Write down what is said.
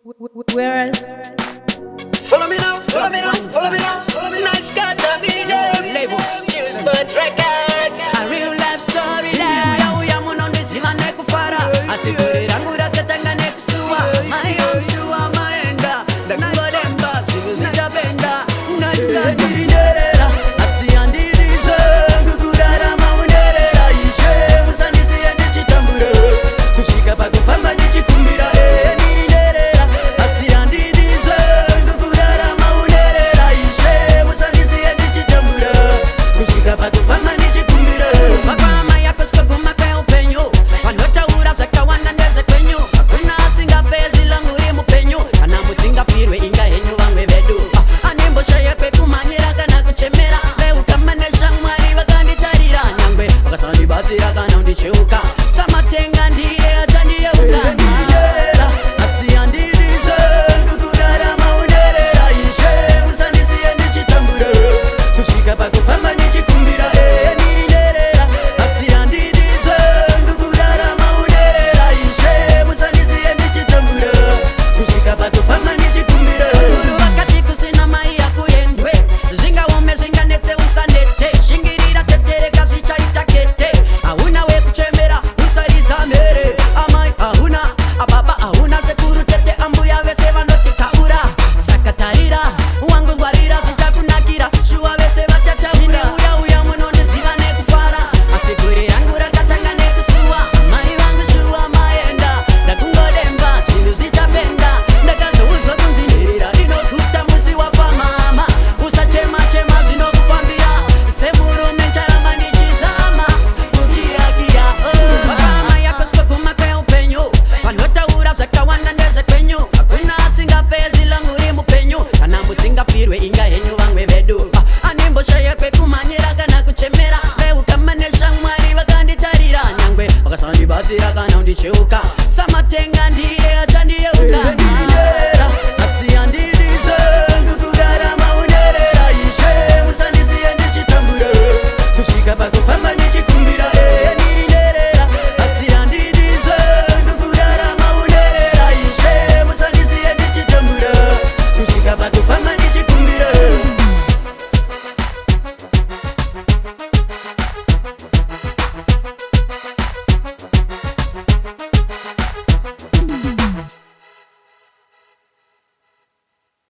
Whereas Follow me now, follow me now, follow me now. Nice got to be them labels. Use but records. A real life story line. Ya uyamu nondesima nekufara. Asiguri rangura katanga nekusua. Mayo mshua maenda. Dakuwa demba, sinuzi benda. Nice got to be nerera. Asiandirizo, ngugurara maunerera. Ishe, musanisi ende chitambura. Kushika pa kufamba nichikumbira. Niri nerera. Asiandirizo, ngugurara maunerera. Ishe, musanisi ende chitambura. Kushika pa kufamba nichikumbira. Fakama yako sikoguma kwe upenyu. Wanota ura zaka wanandeze kwenyu. Hakuna singa fezi langu rimu penyu. Ana musinga firwe inga henyu wangwe vedu. Animbo shaye kwe kumanyira kana kuchemera. Leu kamanesha mwari wakandi tarira. Nyangwe wakasandi batira kana undichuka. Samatenga ndiye ataniye ukana. Asiandirizo ngugurara maunerera. Ishe musanisi endi chitambura. Kushika pa kufamba nichikumbira. Niri nerera. Asiandirizo ngugurara maunerera. Ishe musanisi endi chitambura. Kushika pa kufamba nichikumbira. Kuru wakati kusina mai ya kuyendwe. Zinga ume zinga netse usanete. Shingirira tetere kazi chaita kete. Ahuna we kuchemera usaridza mere. Amai ahuna ababa ahuna sekuru tete ambuya vese vanoti kaura. Sakatarira wangu ngwarira zvichakunakira. Shuwa vese vachataura. Uya munondiziva nekufara. Asiguri rangu rakatanga nekusua. Mai vangu shuwa maenda. Ndakungodemba zvinhu zvichapenda. Ndakazoudzwa kunzi nherera inoguta musi wafa mama. Usachema chema zvinokufambira. Semurume ncharamba ndichizama kukiyakiya. Fakama yako sikoguma kwe upenyu. Vanotaura zvakawanda ndezvekwenyu. Hakuna asingafezi langu rimu penyu. Kana musingafirwe inga henyu vamwe vedu. Animboshaye kwe kumanyira kana kuchemera. Veu kamanesha mwari vakanditarira. Nyangwe vakasandibatsira kana undichuka. Samatenga ndiye ataniye ukana. Asiandirizo ngugurara maunerera. Ishe musanisi endi chitambura. Kushika pa kufamba